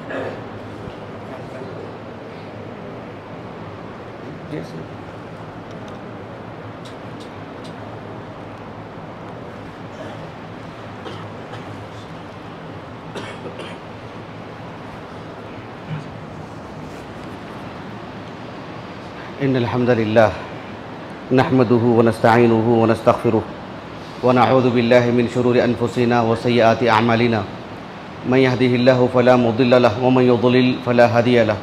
إن الحمد لله نحمده ونستعينه ونستغفره ونعوذ بالله من شرور أنفسنا وسيئات أعمالنا من يهده الله فلا مضل له ومن يضلل فلا هادي له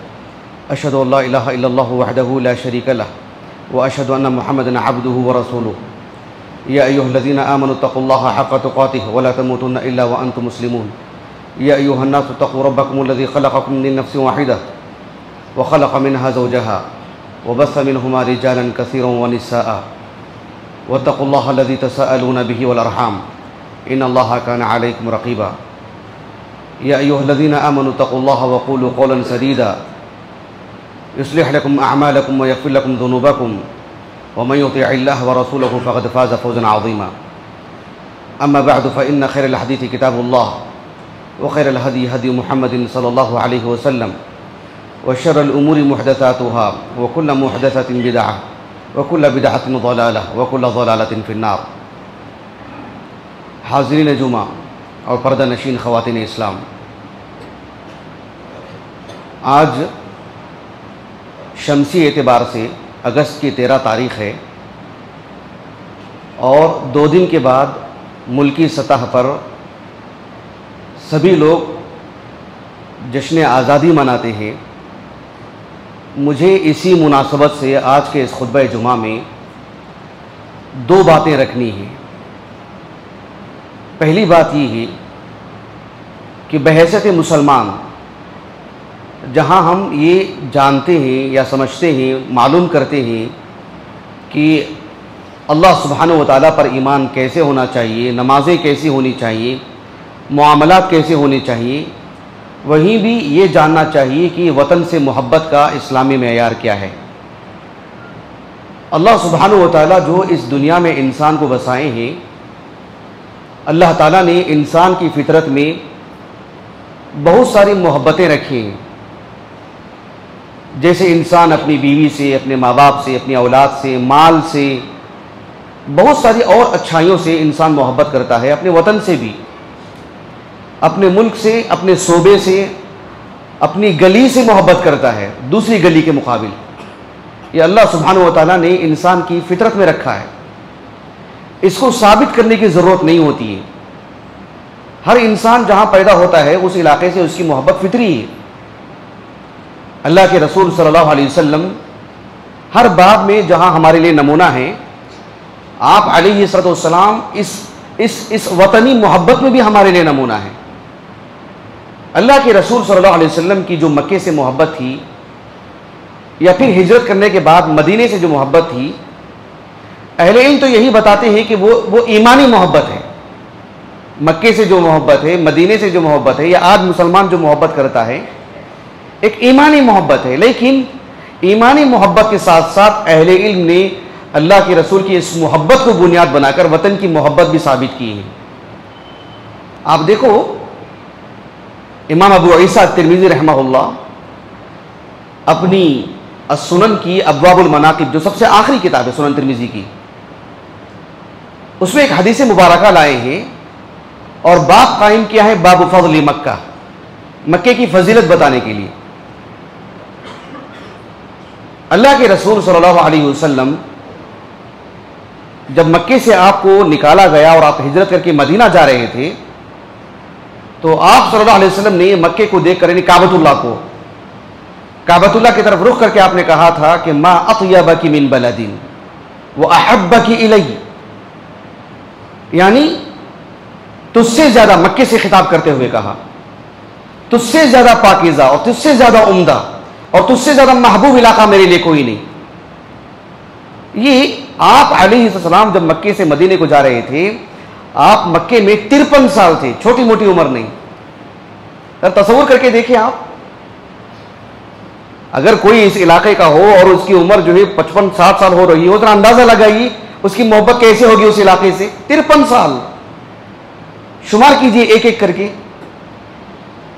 أشهد أن لا إله إلا الله وحده لا شريك له وأشهد أن محمدا عبده ورسوله يا أيها الذين آمنوا اتقوا الله حق تقاته ولا تموتن إلا وأنتم مسلمون يا أيها الناس اتقوا ربكم الذي خلقكم من نفس واحدة وخلق منها زوجها وبث منهما رجالا كثيرا ونساء واتقوا الله الذي تساءلون به والأرحام إن الله كان عليكم رقيبا يا أيها الذين آمنوا اتقوا الله وقولوا قولا سديدا يصلح لكم أعمالكم ويغفر لكم ذنوبكم ومن يطيع الله ورسوله فقد فاز فوزا عظيما أما بعد فإن خير الحديث كتاب الله وخير الهدي هدي محمد صلى الله عليه وسلم وشر الأمور محدثاتها وكل محدثة بدعة وكل بدعة ضلالة وكل ضلالة في النار. حاضرین جمعہ اور پردہ نشین خواتین اسلام، آج شمسی اعتبار سے اگست کی 13 تاریخ ہے اور 2 دن کے بعد ملکی سطح پر سبھی لوگ جشن آزادی مناتے ہیں. مجھے اسی مناسبت سے آج کے اس خطبہ جمعہ میں 2 باتیں رکھنی ہیں. پہلی بات یہ ہے کہ بحیثیت مسلمان جہاں ہم یہ جانتے ہیں یا سمجھتے ہیں، معلوم کرتے ہیں کہ اللہ سبحانہ و تعالیٰ پر ایمان کیسے ہونا چاہیے، نمازیں کیسی ہونی چاہیے، معاملات کیسے ہونے چاہیے، وہیں بھی یہ جاننا چاہیے کہ وطن سے محبت کا اسلامی معیار کیا ہے. اللہ سبحانہ و تعالیٰ جو اس دنیا میں انسان کو بسائے ہیں، اللہ تعالیٰ نے انسان کی فطرت میں بہت ساری محبتیں رکھی ہیں. جیسے انسان اپنی بیوی سے، اپنے ماں باپ سے، اپنی اولاد سے، مال سے، بہت ساری اور اچھائیوں سے انسان محبت کرتا ہے. اپنے وطن سے بھی، اپنے ملک سے، اپنے صوبے سے، اپنی گلی سے محبت کرتا ہے دوسری گلی کے مقابل. یہ اللہ سبحانہ و تعالیٰ نے انسان کی فطرت میں رکھا ہے. اس کو ثابت کرنے کی ضرورت نہیں ہوتی ہے. ہر انسان جہاں پیدا ہوتا ہے اس علاقے سے اس کی محبت فطری ہے. اللہ کے رسول صلی اللہ علیہ وسلم ہر باب میں جہاں ہمارے لیے نمونہ ہیں، آپ علیہ السلام اس وطنی محبت میں بھی ہمارے لیے نمونہ ہیں. اللہ کے رسول صلی اللہ علیہ وسلم کی جو مکے سے محبت تھی یا پھر ہجرت کرنے کے بعد مدینے سے جو محبت تھی، اہل علم تو یہی بتاتے ہیں کہ وہ ایمانی محبت ہے. مکے سے جو محبت ہے، مدینے سے جو محبت ہے، یا آج مسلمان جو محبت کرتا ہے، ایک ایمانی محبت ہے. لیکن ایمانی محبت کے ساتھ ساتھ اہل علم نے اللہ کے رسول کی اس محبت کو بنیاد بنا کر وطن کی محبت بھی ثابت کی ہے. آپ دیکھو، امام ابو عیسیٰ الترمذی رحمہ اللہ اپنی السنن کی ابواب المناقب، جو سب سے آخری کتاب ہے سنن ترمذی کی، اس میں ایک حدیث مبارکہ لائے ہیں اور باب قائم کیا ہے، باب فضل مکہ، مکے کی فضیلت بتانے کے لیے. اللہ کے رسول صلی اللہ علیہ وسلم جب مکے سے آپ کو نکالا گیا اور آپ ہجرت کر کے مدینہ جا رہے تھے، تو آپ صلی اللہ علیہ وسلم نے مکے کو دیکھ کر، یعنی کعبۃ اللہ کی طرف رخ کر کے آپ نے کہا تھا کہ ما اطیبک من بلد واحبک الی، یعنی تجھ سے زیادہ، مکے سے خطاب کرتے ہوئے کہا، تجھ سے زیادہ پاکیزہ اور تجھ سے زیادہ عمدہ اور تجھ سے زیادہ محبوب علاقہ میرے لیے کوئی نہیں. یہ آپ علیہ السلام جب مکے سے مدینے کو جا رہے تھے، آپ مکے میں 53 سال تھے، چھوٹی موٹی عمر نہیں. تصور کر کے دیکھیں آپ، اگر کوئی اس علاقے کا ہو اور اس کی عمر جو ہے 55-60 سال ہو رہی ہو، تو اندازہ لگائیے اس کی محبت کیسے ہوگی اس علاقے سے. 53 سال شمار کیجئے ایک ایک کر کے.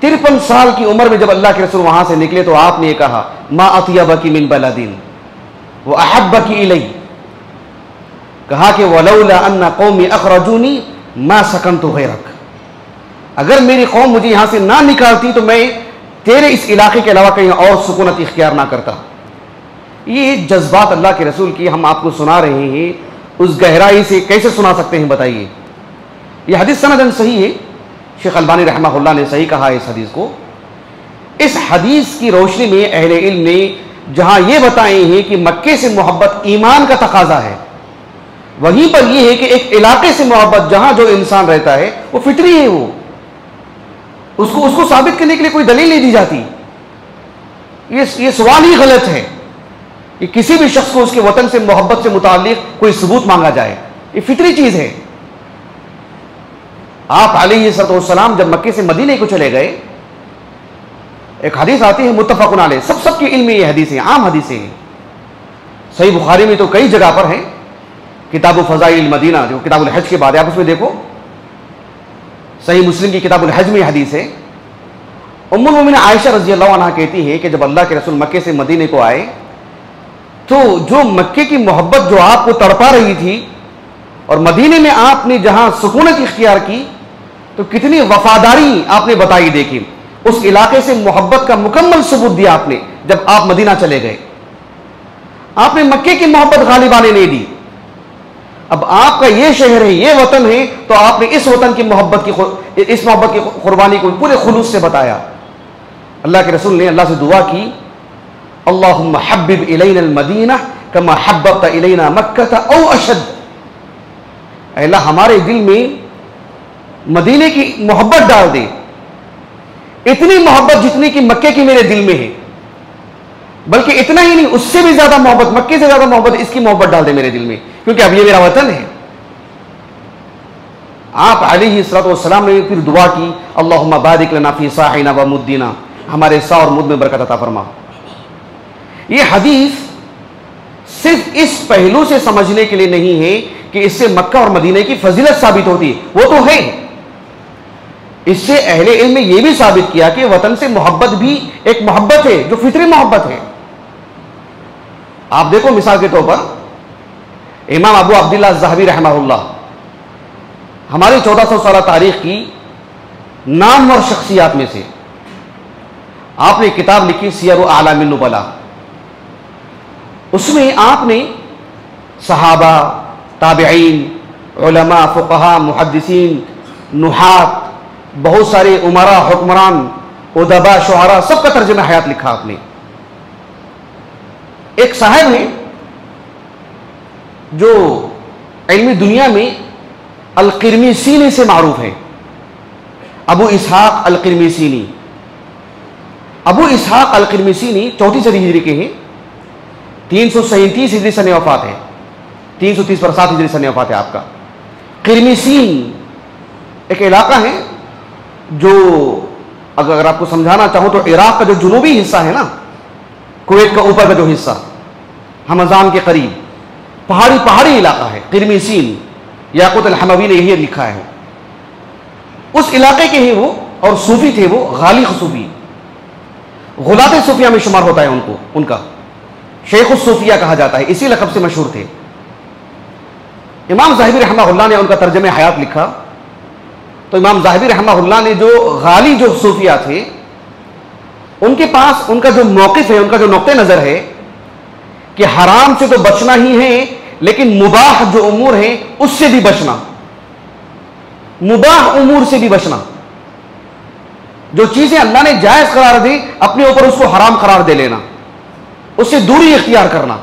53 سال کی عمر میں جب اللہ کے رسول وہاں سے نکلے تو آپ نے یہ کہا ما اطیبکی من بلدین واحبکی الی، کہا کہ ولولا ان قومی اخرجونی ما سکنت غیرک، اگر میری قوم مجھے یہاں سے نہ نکالتی تو میں تیرے اس علاقے کے علاوہ کہیں اور سکونت اختیار نہ کرتا۔ یہ جذبات اللہ کے رسول کی ہم آپ کو سنا رہے ہیں، اس گہرائی سے کیسے سنا سکتے ہیں بتائیے؟ یہ حدیث سندن صحیح ہے، شیخ البانی رحمہ اللہ نے صحیح کہا ہے اس حدیث کو۔ اس حدیث کی روشنی میں اہل علم نے جہاں یہ بتائے ہیں کہ مکے سے محبت ایمان کا تقاضا ہے، وہیں پر یہ ہے کہ ایک علاقے سے محبت جہاں جو انسان رہتا ہے وہ فطری ہے، وہ اس کو ثابت کرنے کے لیے کوئی دلیل نہیں دی جاتی۔ یہ سوال ہی غلط ہے کہ کسی بھی شخص کو اس کے وطن سے محبت سے متعلق کوئی ثبوت مانگا جائے، یہ فطری چیز ہے۔ آپ علیہ الصلوۃ والسلام جب مکے سے مدینے کو چلے گئے، ایک حدیث آتی ہے متفق علیہ، سب کے علم میں یہ حدیثیں عام حدیثیں ہیں، صحیح بخاری میں تو کئی جگہ پر ہیں، کتاب فضائل المدینہ جو کتاب الحج کے بعد ہے، آپ اس میں دیکھو، صحیح مسلم کی کتاب الحج میں حدیث ہے۔ ام المؤمنین عائشہ رضی اللہ عنہا کہتی ہے کہ جب اللہ کے رسول مکے سے مدینے کو آئے تو جو مکے کی محبت جو آپ کو تڑپا رہی تھی اور مدینے میں آپ نے جہاں سکونت اختیار کی تو کتنی وفاداری آپ نے بتائی، دیکھی اس علاقے سے محبت کا مکمل ثبوت دیا آپ نے جب آپ مدینہ چلے گئے۔ آپ نے مکے کی محبت غالبانے نہیں دی، اب آپ کا یہ شہر ہے، یہ وطن ہے، تو آپ نے اس وطن کی محبت کی قربانی کو پورے خلوص سے بتایا۔ اللہ کے رسول نے اللہ سے دعا کی اللہم حبب الینا المدینہ کما حببت الینا مکہ او اشد، اے اللہ ہمارے دل میں مدینے کی محبت ڈال دے، اتنی محبت جتنی کہ مکے کی میرے دل میں ہے، بلکہ اتنا ہی نہیں، اس سے بھی زیادہ محبت، مکے سے زیادہ محبت، اس کی محبت ڈال دے میرے دل میں، کیونکہ اب یہ میرا وطن ہے۔ آپ علیہ الصلوۃ والسلام نے پھر دعا کی اللہم بارک لنا فی صاعنا و مدنا، ہمارے سا اور مد میں برکت عطا فرما۔ یہ حدیث صرف اس پہلو سے سمجھنے کے لیے نہیں ہے کہ اس سے مکہ اور مدینہ کی فضیلت ثابت ہوتی ہے، وہ تو ہے، اس سے اہل علم نے یہ بھی ثابت کیا کہ وطن سے محبت بھی ایک محبت ہے جو فطری محبت ہے۔ آپ دیکھو مثال کے طور پر امام ابو عبداللہ الذہبی رحمہ اللہ، ہماری 1400 سالہ تاریخ کی نامور شخصیات میں سے، آپ نے کتاب لکھی سیر اعلام النبلاء، اس میں آپ نے صحابہ، تابعین، علماء، فقہاء، محدثین، نحات، بہت سارے امراء، حکمران، ادباء، شعراء، سب کا ترجمہ حیات لکھا آپ نے۔ ایک صاحب ہیں جو علمی دنیا میں القرمیسینی سے معروف ہے، ابو اسحاق القرمیسینی۔ ابو اسحاق القرمیسینی 34 صدی ہجری کے ہیں، 337 ہجری سن وفات ہے، 330 پر 7 ہجری سن وفات ہے آپ کا۔ قرمیسین ایک علاقہ ہے جو اگر آپ کو سمجھانا چاہوں تو عراق کا جو جنوبی حصہ ہے نا، کویت کا اوپر کا جو حصہ، ہمزان کے قریب پہاڑی علاقہ ہے قرمیسین، یاقوت الحموی نے یہی لکھا ہے، اس علاقے کے ہیں وہ، اور صوفی تھے وہ، غالق صوفی، غلاۃ صوفیہ میں شمار ہوتا ہے ان کا شیخ الصوفیہ کہا جاتا ہے، اسی لقب سے مشہور تھے۔ امام ذاہبی رحمہ اللہ نے ان کا ترجمہ حیات لکھا، تو امام ذاہبی رحمہ اللہ نے جو غالی جو صوفیہ تھے ان کے پاس ان کا جو موقف ہے، ان کا جو نقطہ نظر ہے کہ حرام سے تو بچنا ہی ہے، لیکن مباح جو امور ہیں اس سے بھی بچنا، مباح امور سے بھی بچنا، جو چیزیں اللہ نے جائز قرار دی اپنے اوپر اس کو حرام قرار دے لینا، اس سے دوری اختیار کرنا،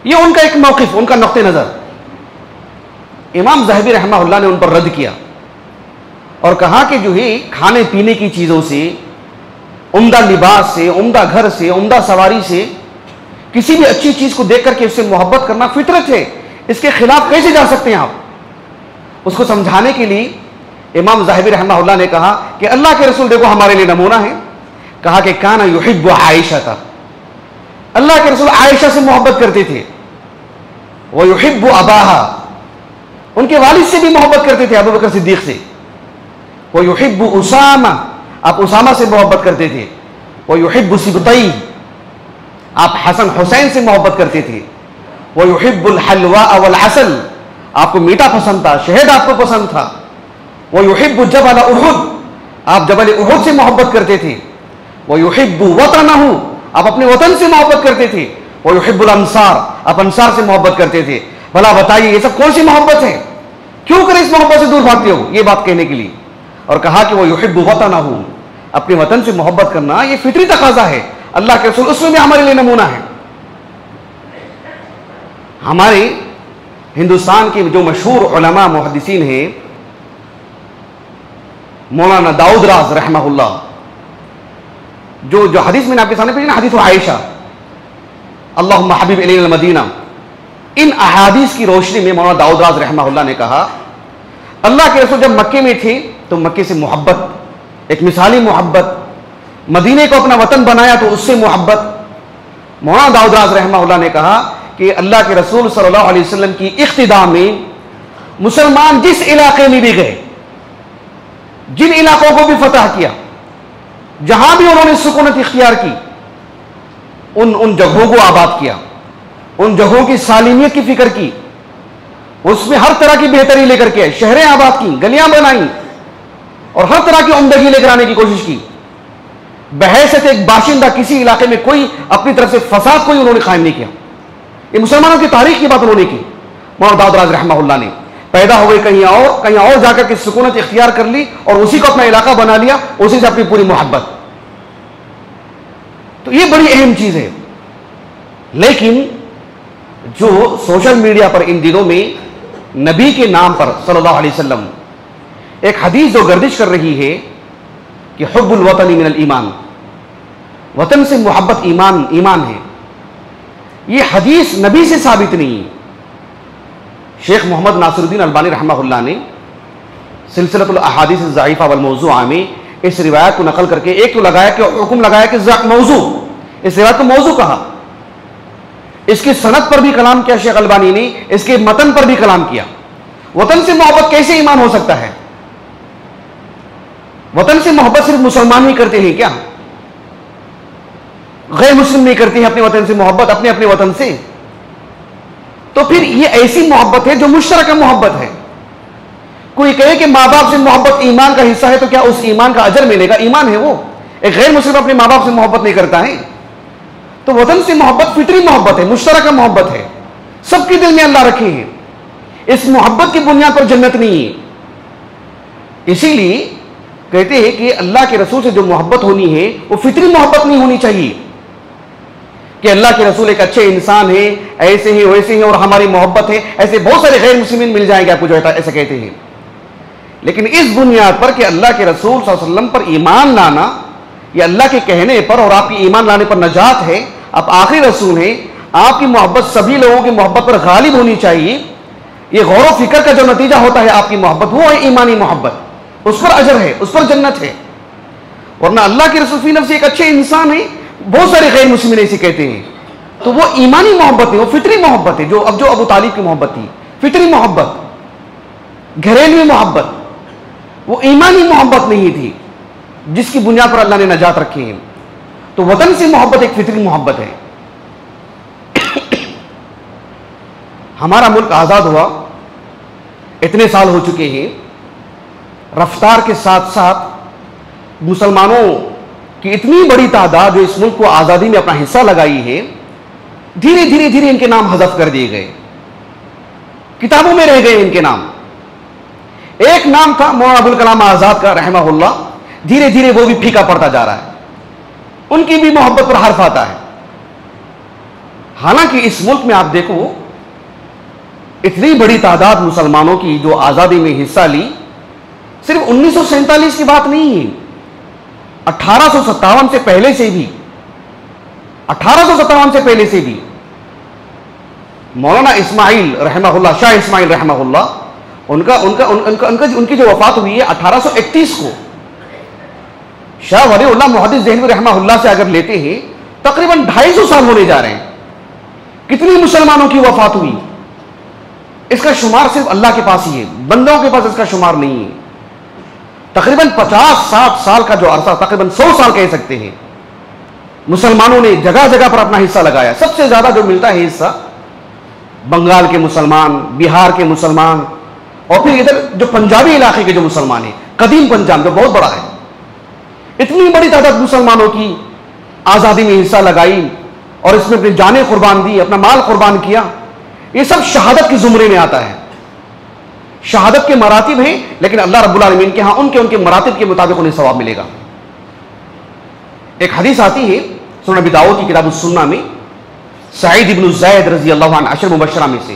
یہ ان کا ایک موقف، ان کا نقطہ نظر۔ امام ذاہبی رحمہ اللہ نے ان پر رد کیا اور کہا کہ جو ہے کھانے پینے کی چیزوں سے، عمدہ لباس سے، عمدہ گھر سے، عمدہ سواری سے، کسی بھی اچھی چیز کو دیکھ کر کے اس سے محبت کرنا فطرت ہے، اس کے خلاف کیسے جا سکتے ہیں آپ؟ اس کو سمجھانے کے لیے امام ذاہبی رحمہ اللہ نے کہا کہ اللہ کے رسول دیکھو ہمارے لیے نمونہ ہے، کہا کہ کانا یحب عائشہ تھا، اللہ کے رسول عائشہ سے محبت کرتے تھے، ویحب اباہا، ان کے والد سے بھی محبت کرتے تھے، ابو بکر صدیق سے، ویحب اسامہ، آپ اسامہ سے محبت کرتے تھے، وَيُحِبُّ سِبْطَيْهِ، آپ حسن حسین سے محبت کرتے تھے، وَيُحِبُّ الْحَلْوَاءَ وَالْعَسَلَ، آپ کو میٹھا پسند تھا، شہد آپ کو پسند تھا، وَيُحِبُّ جَبَلَ اُحُدَ، آپ جبل احد سے محبت کرتے تھے، وَيُحِبُّ وَطَنَهُ، آپ اپنے وطن سے محبت کرتے تھے، وَيُحِبُّ الْأَنصَارَ، آپ انصار سے محبت کرتے تھے۔ بھلا بتائیے یہ سب کون سی محبت ہے؟ کیوں کر اس محبت سے دور بھاگتے ہو؟ یہ بات کہنے کے لیے، اور کہا کہ وَيُحِبُّ وَطَنَهُ، اپنے وطن سے محبت کرنا یہ فطری تقاضا ہے، اللہ کے رسول اس میں بھی ہمارے لیے نمونہ ہے۔ ہمارے ہندوستان کے جو مشہور علماء محدثین ہیں، مولانا داؤد راز رحمہ اللہ، جو حدیث میں نے آپ کے سامنے پڑھی نا، حدیث عائشہ، اللہم حبیب الینا المدینہ، ان احادیث کی روشنی میں مولانا داؤد راز رحمہ اللہ نے کہا اللہ کے رسول جب مکے میں تھے تو مکے سے محبت، ایک مثالی محبت، مدینے کو اپنا وطن بنایا تو اس سے محبت۔ مولانا داؤد راز رحمہ اللہ نے کہا کہ اللہ کے رسول صلی اللہ علیہ وسلم کی اقتداء میں مسلمان جس علاقے میں بھی گئے، جن علاقوں کو بھی فتح کیا، جہاں بھی انہوں نے سکونت اختیار کی، ان جگہوں کو آباد کیا، ان جگہوں کی سالمیت کی فکر کی، اس میں ہر طرح کی بہتری لے کر کے شہریں آباد کی، گلیاں بنائیں، اور ہر طرح کی عمدگی لے کر آنے کی کوشش کی۔ بحیثیت ایک باشندہ کسی علاقے میں کوئی اپنی طرف سے فساد کوئی انہوں نے قائم نہیں کیا۔ یہ مسلمانوں کی تاریخ کی بات انہوں نے کی، مولانا داؤد راز رحمہ اللہ نے۔ پیدا ہوئے کہیں اور جا کر کے سکونت اختیار کر لی اور اسی کو اپنا علاقہ بنا لیا، اسی سے اپنی پوری محبت۔ تو یہ بڑی اہم چیز ہے۔ لیکن جو سوشل میڈیا پر ان دنوں میں نبی کے نام پر صلی اللہ علیہ وسلم ایک حدیث جو گردش کر رہی ہے کہ حب الوطن من الایمان، وطن سے محبت ایمان ہے، یہ حدیث نبی سے ثابت نہیں ہے۔ شیخ محمد ناصر الدین البانی رحمہ اللہ نے سلسلۃ الاحادیث الضعیفہ والموضوعہ میں اس روایت کو نقل کر کے ایک تو لگایا کہ حکم لگایا کہ موضوع، اس روایت کو موضوع کہا۔ اس کی سند پر بھی کلام کیا شیخ البانی نے، اس کے متن پر بھی کلام کیا۔ وطن سے محبت کیسے ایمان ہو سکتا ہے؟ وطن سے محبت صرف مسلمان ہی کرتے ہیں کیا؟ غیر مسلم نہیں کرتے ہیں اپنے وطن سے محبت، اپنے وطن سے؟ تو پھر یہ ایسی محبت ہے جو مشترکہ محبت ہے۔ کوئی کہے کہ ماں باپ سے محبت ایمان کا حصہ ہے تو کیا اس ایمان کا اجر ملے گا؟ ایمان ہے وہ۔ ایک غیر مسلم اپنے ماں باپ سے محبت نہیں کرتا ہے۔ تو وطن سے محبت فطری محبت ہے، مشترکہ محبت ہے، سب کے دل میں اللہ رکھے ہیں۔ اس محبت کی بنیاد پر جنت نہیں ہے۔ اسی لیے کہتے ہیں کہ اللہ کے رسول سے جو محبت ہونی ہے وہ فطری محبت نہیں ہونی چاہیے کہ اللہ کے رسول ایک اچھے انسان ہیں، ایسے ہیں ویسے ہیں اور ہماری محبت ہے۔ ایسے بہت سارے غیر مسلمین مل جائیں گے آپ کو جو ایسا کہتے ہیں۔ لیکن اس بنیاد پر کہ اللہ کے رسول صلی اللہ علیہ وسلم پر ایمان لانا، یہ اللہ کے کہنے پر اور آپ کی ایمان لانے پر نجات ہے، آپ آخری رسول ہیں، آپ کی محبت سبھی لوگوں کی محبت پر غالب ہونی چاہیے۔ یہ غور و فکر کا جو نتیجہ ہوتا ہے آپ کی محبت، وہ ہے ایمانی محبت، اس پر اجر ہے، اس پر جنت ہے۔ ورنہ اللہ کے رسول فی نفسی ایک اچھے انسان ہیں، بہت سارے غیر مسلمین ایسے کہتے ہیں، تو وہ ایمانی محبت ہے، وہ فطری محبت ہے، جو ابو طالب کی محبت تھی، فطری محبت، گھریلوی محبت، وہ ایمانی محبت نہیں تھی جس کی بنیاد پر اللہ نے نجات رکھی ہے۔ تو وطن سے محبت ایک فطری محبت ہے۔ ہمارا ملک آزاد ہوا، اتنے سال ہو چکے ہیں، رفتار کے ساتھ ساتھ مسلمانوں کی اتنی بڑی تعداد جو اس ملک کو آزادی میں اپنا حصہ لگائی ہے، دھیرے دھیرے ان کے نام حذف کر دیے گئے، کتابوں میں رہ گئے ان کے نام۔ ایک نام تھا مولانا ابوالکلام آزاد کا رحمہ اللہ، دھیرے دھیرے وہ بھی پھیکا پڑتا جا رہا ہے، ان کی بھی محبت پر حرف آتا ہے۔ حالانکہ اس ملک میں آپ دیکھو اتنی بڑی تعداد مسلمانوں کی جو آزادی میں حصہ لی، صرف 1947 کی بات نہیں ہے، 1857 سے پہلے سے بھی، 1857 سے پہلے سے بھی مولانا اسماعیل رحمہ اللہ، شاہ اسماعیل رحمہ اللہ، ان کی جو وفات ہوئی ہے 1831 کو، شاہ ولی اللہ محدث دہلوی رحمہ اللہ سے اگر لیتے ہیں تقریباً 250 سال ہونے جا رہے ہیں، کتنی مسلمانوں کی وفات ہوئی، اس کا شمار صرف اللہ کے پاس ہی ہے، بندوں کے پاس اس کا شمار نہیں ہے۔ تقریباً 50-60 سال کا جو عرصہ، تقریباً 100 سال کہہ سکتے ہیں، مسلمانوں نے جگہ جگہ پر اپنا حصہ لگایا. سب سے زیادہ جو ملتا ہے حصہ بنگال کے مسلمان، بہار کے مسلمان، اور پھر ادھر جو پنجابی علاقے کے جو مسلمان ہیں، قدیم پنجاب جو بہت بڑا ہے، اتنی بڑی تعداد مسلمانوں کی آزادی میں حصہ لگائی اور اس میں اپنی جانیں قربان دی، اپنا مال قربان کیا. یہ سب شہادت کے زمرے میں آتا ہے. شہادت کے مراتب ہیں، لیکن اللہ رب العالمین کے ہاں ان کے مراتب کے مطابق انہیں ثواب ملے گا. ایک حدیث آتی ہے سنن ابی داؤد کی کتاب السنہ میں، سعید ابن زید رضی اللہ عنہ عشر مبشرہ میں سے،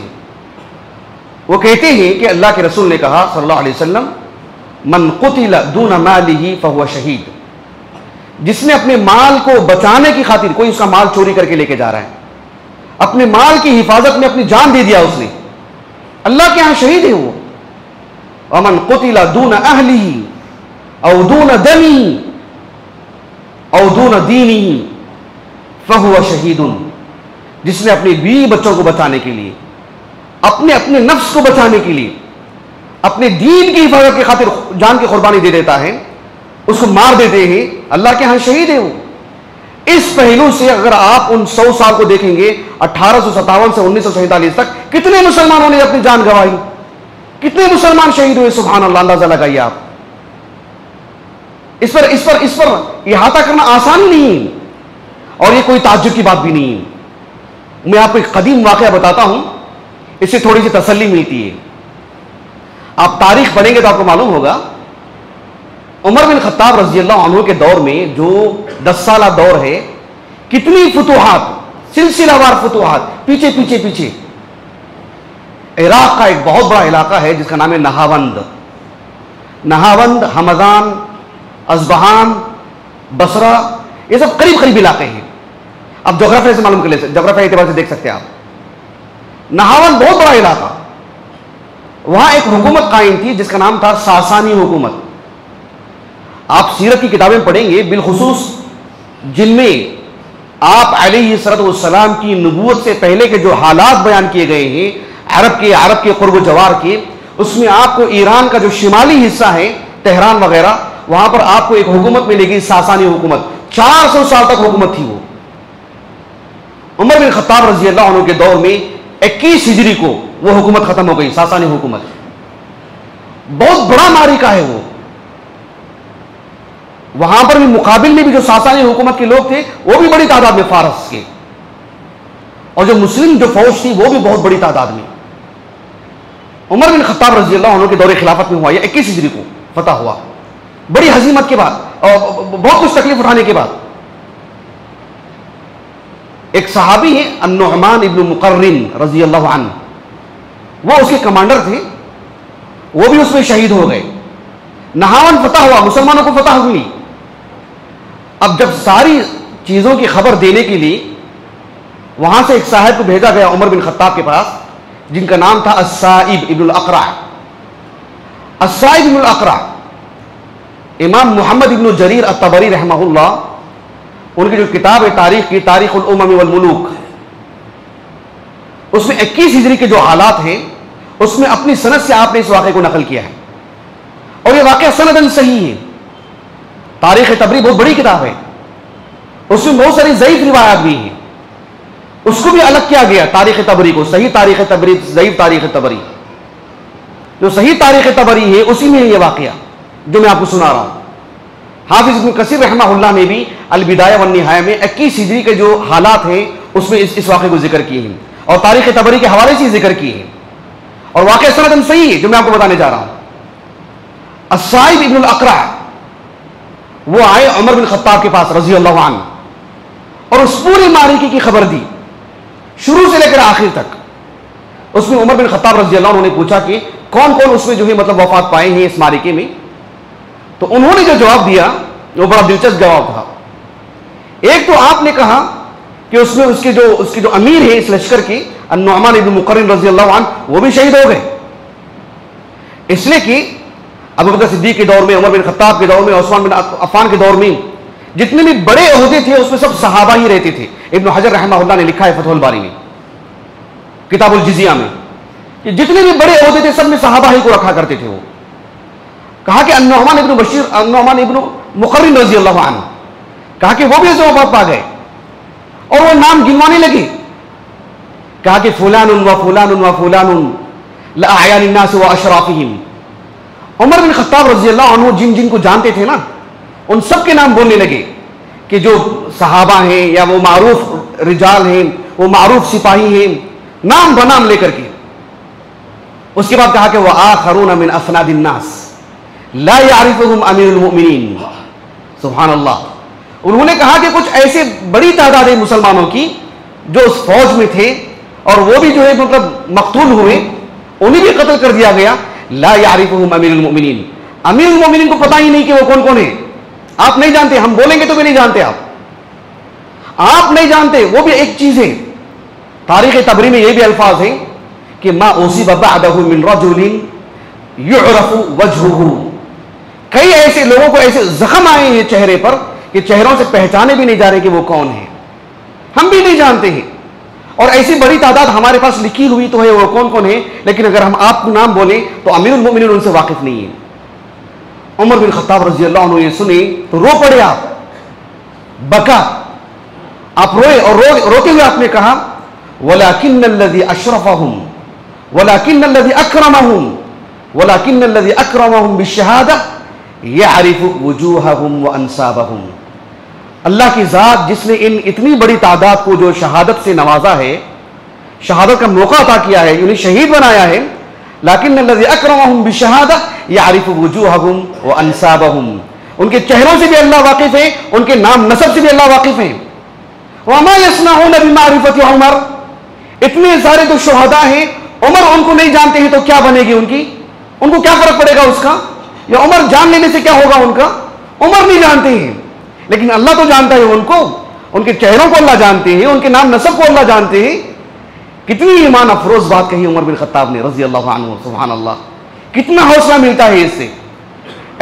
وہ کہتے ہیں کہ اللہ کے رسول نے کہا صلی اللہ علیہ وسلم، من قتل دون مالہ فہو شہید. جس نے اپنے مال کو بچانے کی خاطر، کوئی اس کا مال چوری کر کے لے کے جا رہا ہے، اپنے مال کی حفاظت میں اپنی جان دے دیا اس نے، اللہ کے ہاں شہید ہے وہ. ومن قتل دون اہلہ او دون دمہ او دون دینہ فہو شہید. جس نے اپنے بیوی بچوں کو بچانے کے لیے، اپنے نفس کو بچانے کے لیے، اپنے دین کی حفاظت کی خاطر جان کی قربانی دے دیتا ہے، اس کو مار دیتے ہیں، اللہ کے ہاں شہید ہے وہ. اس پہلو سے اگر آپ ان 100 سال کو دیکھیں گے، 1857 سے 1947 تک کتنے مسلمانوں نے اپنی جان گنوائی، کتنے مسلمان شہید ہوئے، سبحان اللہ. اندازہ لگائیے آپ. اس پر احاطہ کرنا آسان نہیں ہے، اور یہ کوئی تعجب کی بات بھی نہیں ہے. میں آپ کو ایک قدیم واقعہ بتاتا ہوں، اس سے تھوڑی سی تسلی ملتی ہے. آپ تاریخ پڑھیں گے تو آپ کو معلوم ہوگا، عمر بن خطاب رضی اللہ عنہ کے دور میں جو 10 سالہ دور ہے، کتنی فتوحات، سلسلہ وار فتوحات، پیچھے. عراق کا ایک بہت بڑا علاقہ ہے جس کا نام ہے نہاوند، ہمدان، اصبہان، بصرہ، یہ سب قریب علاقے ہیں. اب جغرافیہ سے معلوم کر لیں، جغرافیہ اعتبار سے دیکھ سکتے ہیں آپ. نہاوند بہت بڑا علاقہ، وہاں ایک حکومت قائم تھی جس کا نام تھا ساسانی حکومت. آپ سیرت کی کتابیں پڑھیں گے، بالخصوص جن میں آپ علیہ الصلوۃ والسلام کی نبوت سے پہلے کے جو حالات بیان کیے گئے ہیں عرب کے قرب و جوار کے، اس میں آپ کو ایران کا جو شمالی حصہ ہے، تہران وغیرہ، وہاں پر آپ کو ایک حکومت ملے گی، ساسانی حکومت. 400 سال تک حکومت تھی وہ. عمر بن خطاب رضی اللہ عنہ کے دور میں 21 ہجری کو وہ حکومت ختم ہو گئی، ساسانی حکومت. بہت بڑا معرکہ ہے وہ. وہاں پر بھی مقابل میں بھی جو ساسانی حکومت کے لوگ تھے وہ بھی بڑی تعداد میں، فارس کے، اور جو مسلم جو فوج تھی وہ بھی بہت بڑی تعداد میں. عمر بن خطاب رضی اللہ عنہ کے دور خلافت میں ہوا، یہ 21 ہجری کو فتح ہوا، بڑی ہزیمت کے بعد اور بہت کچھ تکلیف اٹھانے کے بعد. ایک صحابی ہے النعمان ابن مقرن رضی اللہ عنہ، وہ اس کے کمانڈر تھے، وہ بھی اس میں شہید ہو گئے. نہاون فتح ہوا، مسلمانوں کو فتح ہوئی. اب جب ساری چیزوں کی خبر دینے کے لیے وہاں سے ایک صاحب کو بھیجا گیا عمر بن خطاب کے پاس، جن کا نام تھا السائب ابن الاقرع. السائب ابن الاقرع، امام محمد ابن جریر الطبری رحمہ اللہ، ان کی جو کتاب ہے تاریخ کی، تاریخ الامم والملوک، اس میں 21 ہجری کے جو حالات ہیں اس میں اپنی سند سے آپ نے اس واقعے کو نقل کیا ہے، اور یہ واقعہ سندن صحیح ہے. تاریخ تبری بہت بڑی کتاب ہے، اس میں بہت ساری ضعیف روایات بھی ہیں، اس کو بھی الگ کیا گیا. تاریخ تبری کو صحیح تاریخ تبری، ضعیف تاریخ تبری. جو صحیح تاریخ تبری ہے اسی میں یہ واقعہ جو میں آپ کو سنا رہا ہوں. حافظ ابن کثیر رحمہ اللہ نے بھی البدایہ والنہایہ میں 21 ہجری کے جو حالات ہیں اس میں اس واقعے کو ذکر کیے ہیں، اور تاریخ تبری کے حوالے سے ذکر کیے ہیں، اور واقعہ سندن صحیح ہے جو میں آپ کو بتانے جا رہا ہوں. السائب ابن الاقرع وہ آئے عمر بن خطاب کے پاس رضی اللہ عنہ، اور اس پوری معرکے کی خبر دی شروع سے لے کر آخر تک. اس میں عمر بن خطاب رضی اللہ عنہ نے پوچھا کہ کون کون اس میں جو ہے مطلب وفات پائے ہیں اس معرکے میں. تو انہوں نے جو جواب دیا وہ بڑا دلچسپ جواب تھا. ایک تو آپ نے کہا کہ اس میں اس کے جو امیر ہے اس لشکر کے النعمان ابن مقرن رضی اللہ عنہ، وہ بھی شہید ہو گئے. اس لیے کہ ابوبکر صدیق کے دور میں، عمر بن خطاب کے دور میں، عثمان بن عفان کے دور میں جتنے بھی بڑے عہدے تھے اس میں سب صحابہ ہی رہتے تھے. ابن حجر رحمہ اللہ نے لکھا ہے فتح الباری میں کتاب الجزیہ میں کہ جتنے بھی بڑے عہدے تھے سب میں صحابہ ہی کو رکھا کرتے تھے وہ. کہا کہ النعمان ابن مقرن رضی اللہ عنہ، کہا کہ وہ بھی ایسے وفات پا گئے، اور وہ نام گنوانے لگے، کہا کہ فلان و فلان و فلان لأعیان الناس و اشرافہم۔ عمر بن خطاب رضی اللہ عنہ جن جن کو جانتے تھے نا، ان سب کے نام بولنے لگے کہ جو صحابہ ہیں یا وہ معروف رجال ہیں، وہ معروف سپاہی ہیں، نام بنام لے کر کے۔ اس کے بعد کہا کہ وآخرون من افناد الناس لا يعرفهم امیر المؤمنین۔ سبحان اللہ۔ انہوں نے کہا کہ کچھ ایسے بڑی تعداد ہے مسلمانوں کی جو اس فوج میں تھے، اور وہ بھی جو ہے مطلب مقتول ہوئے، انہیں بھی قتل کر دیا گیا۔ لا يعرفهم امیر المؤمنین، امیر المؤمنین کو پتہ ہی نہیں کہ وہ کون کون ہے، آپ نہیں جانتے، ہم بولیں گے تو بھی نہیں جانتے، آپ نہیں جانتے، وہ بھی ایک چیز ہے۔ تاریخ طبری میں یہ بھی الفاظ ہیں کہ ما اصیب بعدہ من رجل یعرف وجہہ، کئی ایسے لوگوں کو ایسے زخم آئے ہیں چہرے پر کہ چہروں سے پہچانے بھی نہیں جا رہے کہ وہ کون ہیں، ہم بھی نہیں جانتے ہیں۔ اور ایسی بڑی تعداد ہمارے پاس لکھی ہوئی تو ہے وہ کون کون ہے، لیکن اگر ہم آپ کو نام بولیں تو امیر المؤمنین ان سے واقف نہیں ہے۔ عمر بن خطاب رضی اللہ عنہ یہ سنے تو رو پڑے، آپ بکا، آپ روئے، اور روتے ہوئے آپ نے کہا وَلَكِنَّ الَّذِي أَشْرَفَهُمْ وَلَكِنَّ الَّذِي أَكْرَمَهُمْ وَلَكِنَّ الَّذِي أَكْرَمَهُمْ بِالشَّهَادَةِ يَعْرِفُ وُجُوهَهُمْ وَأَنْسَابَهُمْ۔ اللہ کی ذات جس نے ان اتنی بڑی تعداد کو جو شہادت سے نوازا ہے، شہادت کا موقع عطا کیا ہے، انہیں شہید بنایا ہے، لیکن الذی اکرمہم بالشہادہ یعرف وجوہہم وانسابہم، ان کے چہروں سے بھی اللہ واقف ہے، ان کے نام نسب سے بھی اللہ واقف ہے۔ وما یصنعون بمعرفت عمر، اتنے سارے تو شہداء ہیں، عمر ان کو نہیں جانتے ہیں تو کیا بنے گی ان کی، ان کو کیا فرق پڑے گا اس کا، یا عمر جان لینے سے کیا ہوگا ان کا، عمر نہیں جانتے ہیں، لیکن اللہ تو جانتا ہے ان کو، ان کے چہروں کو اللہ جانتے ہیں، ان کے نام نسب کو اللہ جانتے ہیں۔ کتنی ایمان افروز بات کہی عمر بن خطاب نے رضی اللہ عنہ، سبحان اللہ، کتنا حوصلہ ملتا ہے اس سے۔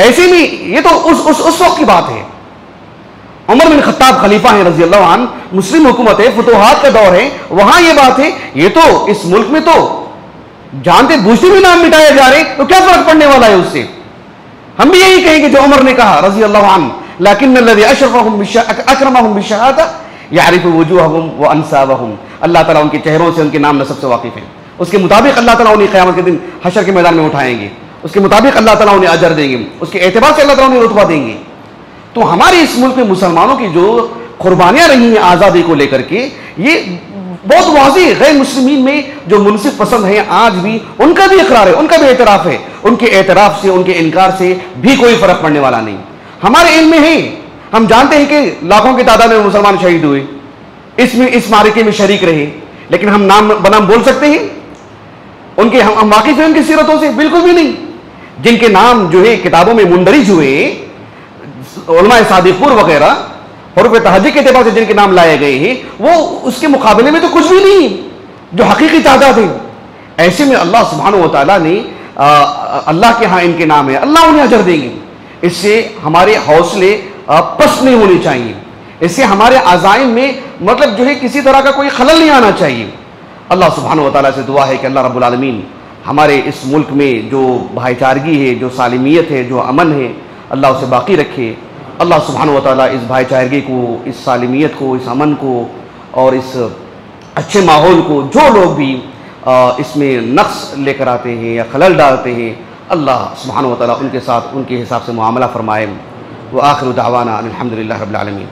ایسے میں یہ تو اس وقت کی بات ہے، عمر بن خطاب خلیفہ ہیں رضی اللہ عنہ، مسلم حکومت ہے، فتوحات کا دور ہے، وہاں یہ بات ہے، یہ تو اس ملک میں تو جانتے بوجھتے بھی نام مٹائے جا رہے، تو کیا فرق پڑنے والا ہے اس سے۔ ہم بھی یہی کہیں گے جو عمر نے کہا رضی اللہ عنہ، لیکن الذی اکرمہم بالشہادہ یعرف وجوہہم وانسابہم، اللہ تعالیٰ ان کے چہروں سے، ان کے نام نسب سے واقف ہے، اس کے مطابق اللہ تعالیٰ انہیں قیامت کے دن حشر کے میدان میں اٹھائیں گے، اس کے مطابق اللہ تعالیٰ انہیں اجر دیں گے، اس کے اعتبار سے اللہ تعالیٰ انہیں رتبہ دیں گے۔ تو ہمارے اس ملک میں مسلمانوں کی جو قربانیاں رہی ہیں آزادی کو لے کر کے، یہ بہت واضح، غیر مسلمین میں جو منصف پسند ہیں آج بھی ان کا بھی اقرار ہے، ان کا بھی اعتراف ہے، ان کے اعتراف سے، ان کے انکار سے بھی کوئی فرق پڑنے والا نہیں۔ ہمارے علم میں ہے، ہم جانتے ہیں کہ لاکھوں کی تعداد میں مسلمان شہید ہوئے، اس معرکے میں شریک رہے، لیکن ہم نام بنام بول سکتے ہیں ان کے، ہم واقف ہیں ان کی سیرتوں سے؟ بالکل بھی نہیں۔ جن کے نام جو ہے کتابوں میں مندرج ہوئے، علماء صادقور وغیرہ، حروف تہجی کے اعتبار سے جن کے نام لائے گئے ہیں، وہ اس کے مقابلے میں تو کچھ بھی نہیں جو حقیقی تعداد ہے۔ ایسے میں اللہ سبحانہ و تعالیٰ نے اللہ کے ہاں ان کے نام ہے، اللہ انہیں اجر دیں گے۔ اس سے ہمارے حوصلے پست نہیں ہونے چاہیے، اس سے ہمارے عزائم میں مطلب جو ہے کسی طرح کا کوئی خلل نہیں آنا چاہیے۔ اللہ سبحانہ و تعالیٰ سے دعا ہے کہ اللہ رب العالمین ہمارے اس ملک میں جو بھائی چارگی ہے، جو سالمیت ہے، جو امن ہے، اللہ اسے باقی رکھے۔ اللہ سبحانہ و تعالیٰ اس بھائی چارگی کو، اس سالمیت کو، اس امن کو اور اس اچھے ماحول کو، جو لوگ بھی اس میں نقص لے کر آتے ہیں یا خلل ڈالتے ہیں، اللہ سبحانہ و تعالیٰ ان کے ساتھ ان کے حساب سے معاملہ فرمائے۔ وآخر دعوانا الحمدللہ رب العالمین۔